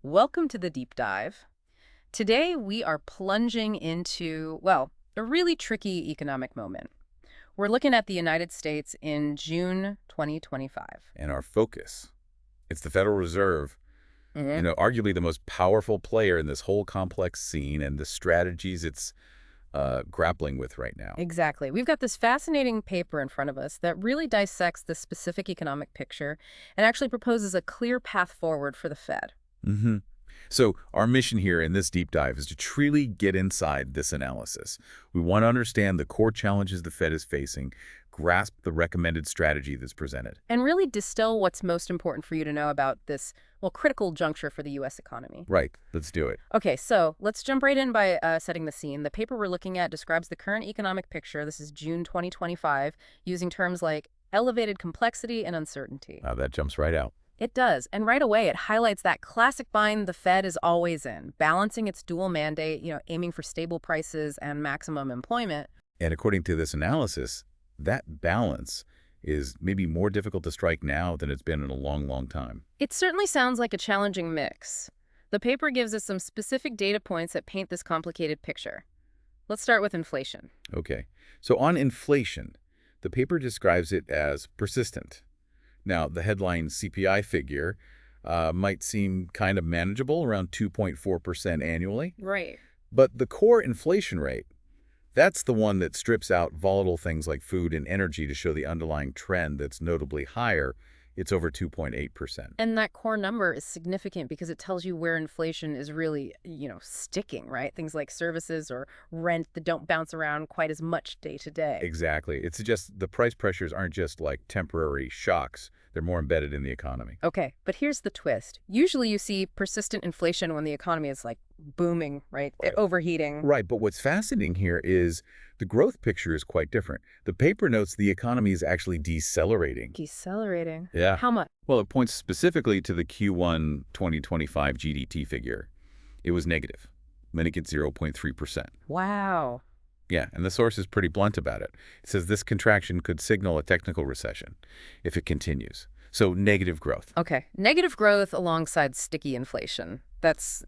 Welcome to the deep dive. Today we are plunging into, well, a really tricky economic moment. We're looking at the United States in June 2025. And our focus. It's the Federal Reserve, hmm arguably the most powerful player in this whole complex scene and the strategies it's grappling with right now. Exactly. We've got this fascinating paper in front of us that really dissects the specific economic picture and actually proposes a clear path forward for the Fed. hmm So our mission here in this deep dive is to truly get inside this analysis. We want to understand the core challenges the Fed is facing, grasp the recommended strategy that's presented. And really distill what's most important for you to know about this, well, critical juncture for the U.S. economy. Right, let's do it. Okay, so let's jump right in by setting the scene. The paper we're looking at describes the current economic picture. This is June 2025, using terms like elevated complexity and uncertainty. Wow, that jumps right out. It does, and right away it highlights that classic bind the Fed is always in, balancing its dual mandate, aiming for stable prices and maximum employment. And according to this analysis, that balance is maybe more difficult to strike now than it's been in a long, long time. It certainly sounds like a challenging mix. The paper gives us some specific data points that paint this complicated picture. Let's start with inflation. Okay, so on inflation, the paper describes it as persistent. Now, the headline CPI figure might seem kind of manageable, around 2.4% annually. Right. But the core inflation rate, that's the one that strips out volatile things like food and energy to show the underlying trend that's notably higher. It's over 2.8%. And that core number is significant because it tells you where inflation is really, sticking, right? Things like services or rent that don't bounce around quite as much day to day. Exactly. It suggests the price pressures aren't just like temporary shocks. They're more embedded in the economy. Okay, but here's the twist. Usually you see persistent inflation when the economy is like booming, right? Right. Overheating. Right, but what's fascinating here is the growth picture is quite different. The paper notes the economy is actually decelerating. Decelerating. Yeah. How much? Well, it points specifically to the Q1 2025 GDP figure. It was negative, meaning it's 0.3%. Wow. Yeah, and the source is pretty blunt about it. It says this contraction could signal a technical recession if it continues. So negative growth. Okay. Negative growth alongside sticky inflation. That's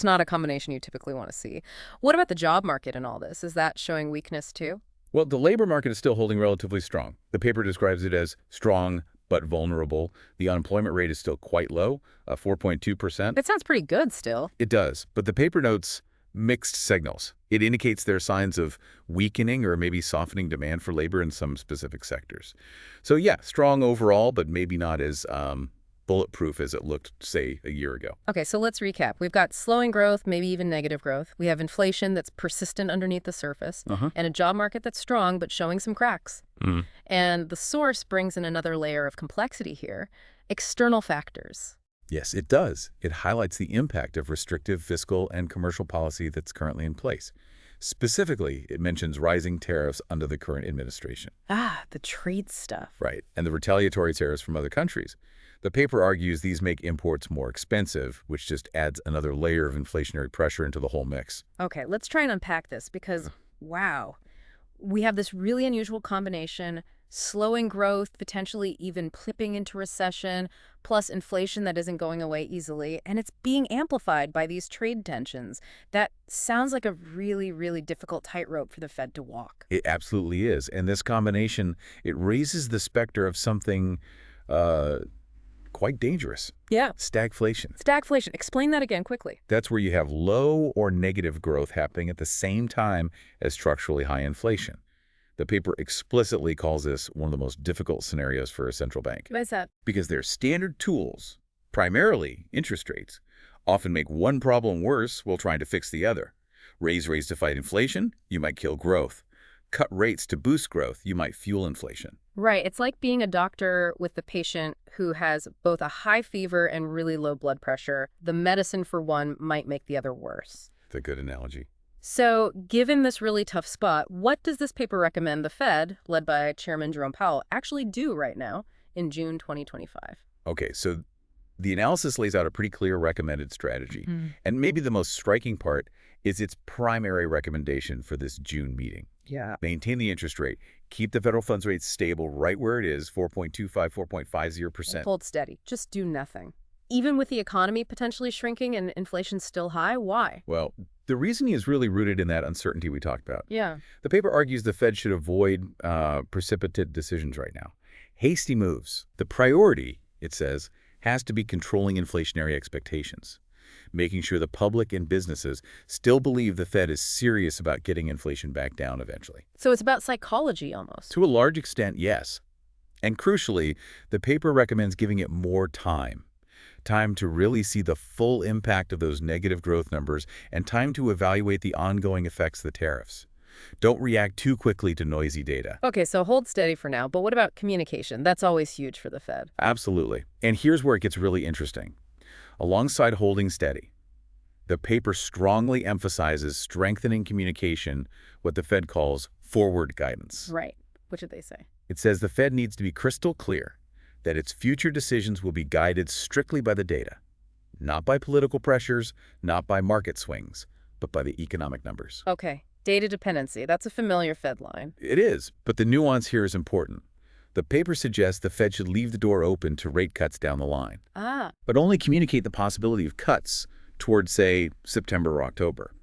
not a combination you typically want to see. What about the job market in all this? Is that showing weakness too? Well, the labor market is still holding relatively strong. The paper describes it as strong but vulnerable. The unemployment rate is still quite low, 4.2%. That sounds pretty good still. It does, but the paper notes mixed signals. It indicates there are signs of weakening or maybe softening demand for labor in some specific sectors. So yeah, strong overall, but maybe not as bulletproof as it looked, say, a year ago. Okay, so let's recap. We've got slowing growth, maybe even negative growth. We have inflation that's persistent underneath the surface, and a job market that's strong but showing some cracks. Mhm. And the source brings in another layer of complexity here, external factors. Yes, it does. It highlights the impact of restrictive fiscal and commercial policy that's currently in place. Specifically, it mentions rising tariffs under the current administration. Ah, the trade stuff. Right, and the retaliatory tariffs from other countries. The paper argues these make imports more expensive, which just adds another layer of inflationary pressure into the whole mix. Okay, let's try and unpack this because, wow, we have this really unusual combination, slowing growth, potentially even clipping into recession, plus inflation that isn't going away easily, and it's being amplified by these trade tensions. That sounds like a really, really difficult tightrope for the Fed to walk. It absolutely is, and this combination, it raises the specter of something quite dangerous. Yeah. Stagflation. Stagflation. Explain that again quickly. That's where you have low or negative growth happening at the same time as structurally high inflation. The paper explicitly calls this one of the most difficult scenarios for a central bank. Why is that? Because their standard tools, primarily interest rates, often make one problem worse while trying to fix the other. Raise rates to fight inflation, you might kill growth. Cut rates to boost growth, you might fuel inflation. Right. It's like being a doctor with the patient who has both a high fever and really low blood pressure. The medicine for one might make the other worse. That's a good analogy. So, given this really tough spot, what does this paper recommend the Fed, led by Chairman Jerome Powell, actually do right now in June 2025? Okay, so the analysis lays out a pretty clear recommended strategy. And maybe the most striking part is its primary recommendation for this June meeting. Yeah. Maintain the interest rate. Keep the federal funds rate stable right where it is, 4.25, 4.50%. Hold steady. Just do nothing. Even with the economy potentially shrinking and inflation still high? Why? Well, the reasoning is really rooted in that uncertainty we talked about. Yeah. The paper argues the Fed should avoid precipitate decisions right now. Hasty moves. The priority, it says, has to be controlling inflationary expectations, making sure the public and businesses still believe the Fed is serious about getting inflation back down eventually. So it's about psychology almost. To a large extent, yes. And crucially, the paper recommends giving it more time. Time to really see the full impact of those negative growth numbers and time to evaluate the ongoing effects of the tariffs. Don't react too quickly to noisy data. Okay, so hold steady for now, but what about communication? That's always huge for the Fed. Absolutely. And here's where it gets really interesting. Alongside holding steady, the paper strongly emphasizes strengthening communication, what the Fed calls forward guidance. Right. What did they say? It says the Fed needs to be crystal clear that its future decisions will be guided strictly by the data, not by political pressures, not by market swings, but by the economic numbers. Okay, data dependency. That's a familiar Fed line. It is, but the nuance here is important. The paper suggests the Fed should leave the door open to rate cuts down the line, Ah, but only communicate the possibility of cuts towards, say, September or October.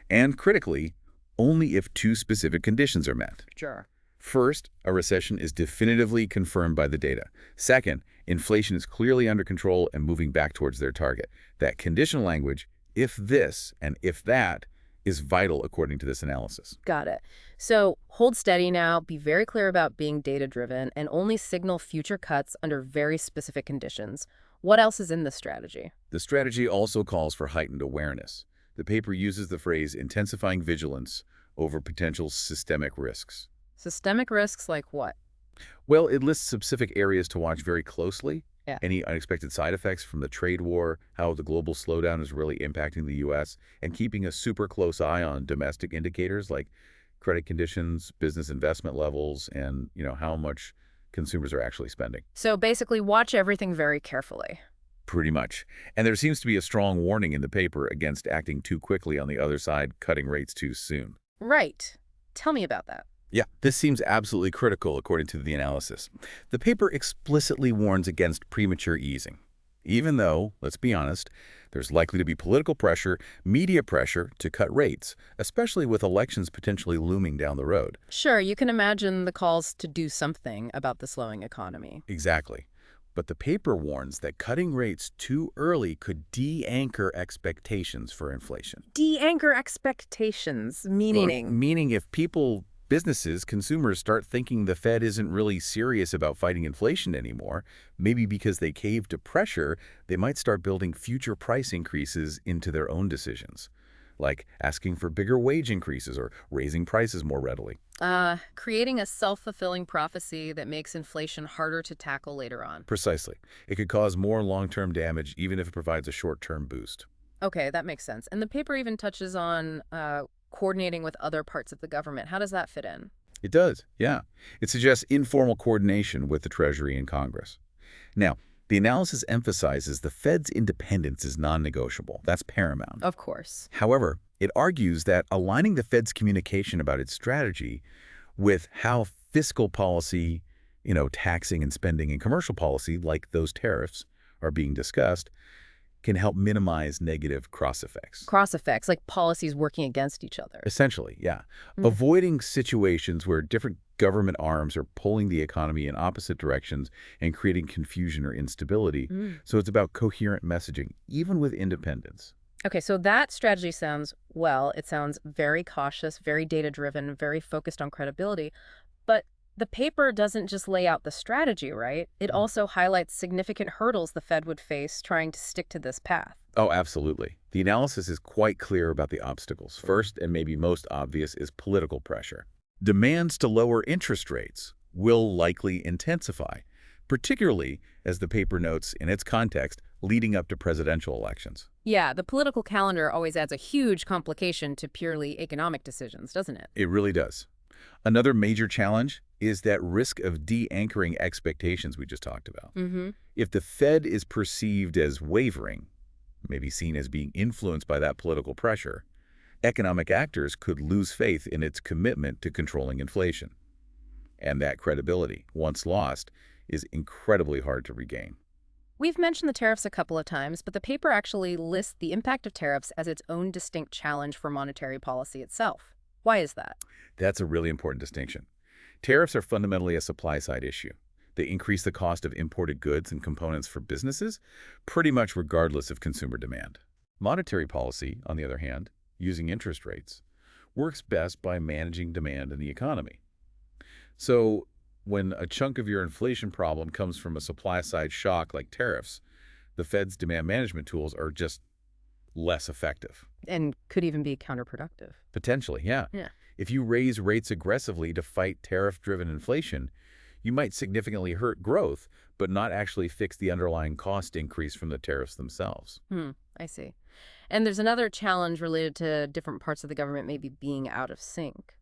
And critically, only if two specific conditions are met. sure. First, a recession is definitively confirmed by the data. Second, inflation is clearly under control and moving back towards their target. That conditional language, if this and if that, is vital according to this analysis. Got it. So hold steady now, be very clear about being data-driven, and only signal future cuts under very specific conditions. What else is in this strategy? The strategy also calls for heightened awareness. The paper uses the phrase intensifying vigilance over potential systemic risks. Systemic risks like what? Well, it lists specific areas to watch very closely. Yeah. Any unexpected side effects from the trade war, how the global slowdown is really impacting the U.S., and keeping a super close eye on domestic indicators like credit conditions, business investment levels, and how much consumers are actually spending. So basically, watch everything very carefully. Pretty much. And there seems to be a strong warning in the paper against acting too quickly on the other side, cutting rates too soon. Right. Tell me about that. Yeah, this seems absolutely critical according to the analysis. The paper explicitly warns against premature easing, even though, let's be honest, there's likely to be political pressure, media pressure to cut rates, especially with elections potentially looming down the road. Sure, you can imagine the calls to do something about the slowing economy. Exactly. But the paper warns that cutting rates too early could de-anchor expectations for inflation. De-anchor expectations, Meaning if businesses, consumers start thinking the Fed isn't really serious about fighting inflation anymore, maybe because they caved to pressure, they might start building future price increases into their own decisions, like asking for bigger wage increases or raising prices more readily. Creating a self-fulfilling prophecy that makes inflation harder to tackle later on. Precisely. It could cause more long-term damage even if it provides a short-term boost. Okay, that makes sense. And the paper even touches on coordinating with other parts of the government. How does that fit in? It does, yeah. It suggests informal coordination with the Treasury and Congress. Now, the analysis emphasizes the Fed's independence is non-negotiable. That's paramount. Of course. However, it argues that aligning the Fed's communication about its strategy with how fiscal policy, taxing and spending and commercial policy, like those tariffs, are being discussed, can help minimize negative cross effects. Cross effects, like policies working against each other. Essentially, yeah. Mm. Avoiding situations where different government arms are pulling the economy in opposite directions and creating confusion or instability. So it's about coherent messaging, even with independence. Okay, so that strategy sounds very cautious, very data-driven, very focused on credibility. But the paper doesn't just lay out the strategy, right? It also highlights significant hurdles the Fed would face trying to stick to this path. Oh, absolutely. The analysis is quite clear about the obstacles. First, and maybe most obvious, is political pressure. Demands to lower interest rates will likely intensify, particularly, as the paper notes in its context, leading up to presidential elections. Yeah, the political calendar always adds a huge complication to purely economic decisions, doesn't it? It really does. Another major challenge is that risk of de-anchoring expectations we just talked about. If the Fed is perceived as wavering, maybe seen as being influenced by that political pressure, economic actors could lose faith in its commitment to controlling inflation. And that credibility, once lost, is incredibly hard to regain. We've mentioned the tariffs a couple of times, but the paper actually lists the impact of tariffs as its own distinct challenge for monetary policy itself. Why is that? That's a really important distinction. Tariffs are fundamentally a supply-side issue. They increase the cost of imported goods and components for businesses, pretty much regardless of consumer demand. Monetary policy, on the other hand, using interest rates, works best by managing demand in the economy. So when a chunk of your inflation problem comes from a supply-side shock like tariffs, the Fed's demand management tools are just less effective. And could even be counterproductive. Potentially, yeah. Yeah. If you raise rates aggressively to fight tariff-driven inflation, you might significantly hurt growth, but not actually fix the underlying cost increase from the tariffs themselves. I see. And there's another challenge related to different parts of the government maybe being out of sync.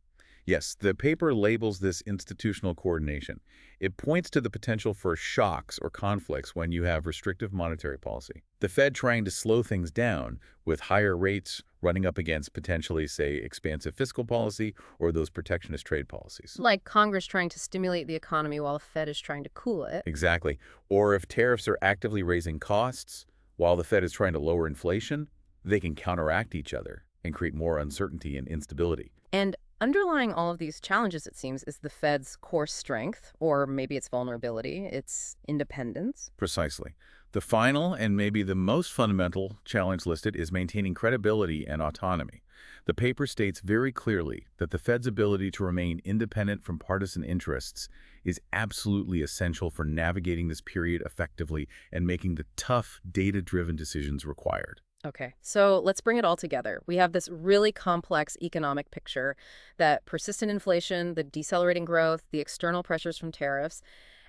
Yes, the paper labels this institutional coordination. It points to the potential for shocks or conflicts when you have restrictive monetary policy. The Fed trying to slow things down with higher rates running up against potentially, say, expansive fiscal policy or those protectionist trade policies. Like Congress trying to stimulate the economy while the Fed is trying to cool it. Exactly. Or if tariffs are actively raising costs while the Fed is trying to lower inflation, they can counteract each other and create more uncertainty and instability. And underlying all of these challenges, it seems, is the Fed's core strength, or maybe its vulnerability, its independence. Precisely. The final and maybe the most fundamental challenge listed is maintaining credibility and autonomy. The paper states very clearly that the Fed's ability to remain independent from partisan interests is absolutely essential for navigating this period effectively and making the tough, data-driven decisions required. Okay, so let's bring it all together. We have this really complex economic picture that persistent inflation, the decelerating growth, the external pressures from tariffs,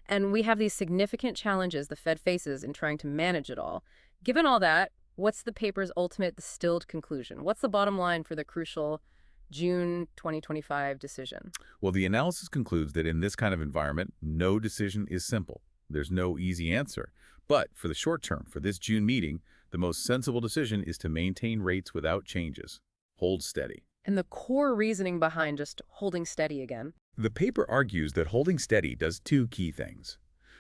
and we have these significant challenges the Fed faces in trying to manage it all. Given all that, what's the paper's ultimate distilled conclusion? What's the bottom line for the crucial June 2025 decision? Well, the analysis concludes that in this kind of environment, no decision is simple. There's no easy answer. But for the short term, for this June meeting, the most sensible decision is to maintain rates without changes. Hold steady. And the core reasoning behind just holding steady again. The paper argues that holding steady does two key things.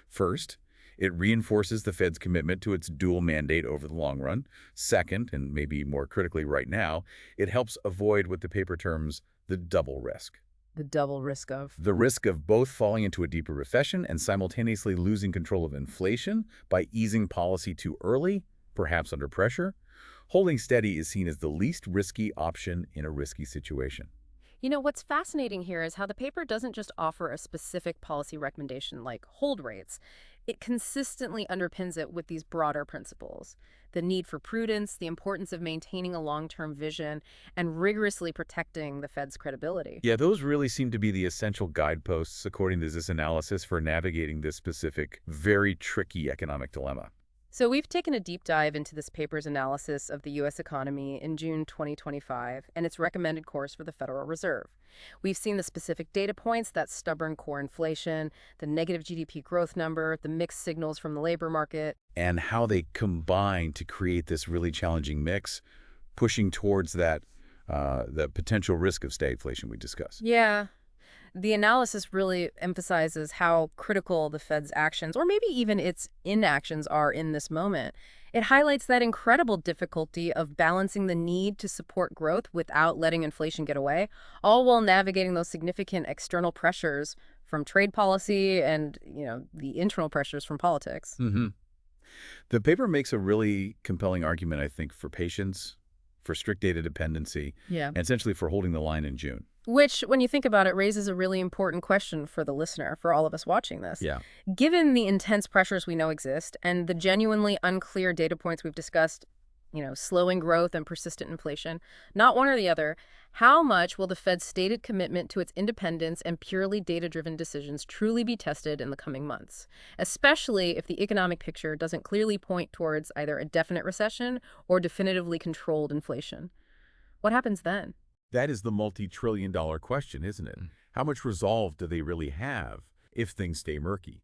First, it reinforces the Fed's commitment to its dual mandate over the long run. Second, and maybe more critically right now, it helps avoid what the paper terms the double risk. The double risk of. The risk of both falling into a deeper recession and simultaneously losing control of inflation by easing policy too early, perhaps under pressure. Holding steady is seen as the least risky option in a risky situation. You know, what's fascinating here is how the paper doesn't just offer a specific policy recommendation like hold rates. It consistently underpins it with these broader principles: the need for prudence, the importance of maintaining a long-term vision, and rigorously protecting the Fed's credibility. Yeah, those really seem to be the essential guideposts, according to this analysis, for navigating this specific, very tricky economic dilemma. So we've taken a deep dive into this paper's analysis of the U.S. economy in June 2025 and its recommended course for the Federal Reserve. We've seen the specific data points, that stubborn core inflation, the negative GDP growth number, the mixed signals from the labor market. And how they combine to create this really challenging mix, pushing towards that the potential risk of stagflation we discussed. Yeah. The analysis really emphasizes how critical the Fed's actions, or maybe even its inactions, are in this moment. It highlights that incredible difficulty of balancing the need to support growth without letting inflation get away, all while navigating those significant external pressures from trade policy and, the internal pressures from politics. The paper makes a really compelling argument, I think, for patience, for strict data dependency, Yeah. and essentially for holding the line in June. Which, when you think about it, raises a really important question for the listener, for all of us watching this. Yeah. Given the intense pressures we know exist and the genuinely unclear data points we've discussed, slowing growth and persistent inflation, not one or the other, how much will the Fed's stated commitment to its independence and purely data-driven decisions truly be tested in the coming months, especially if the economic picture doesn't clearly point towards either a definite recession or definitively controlled inflation? What happens then? That is the multi-trillion-dollar question, isn't it? How much resolve do they really have if things stay murky?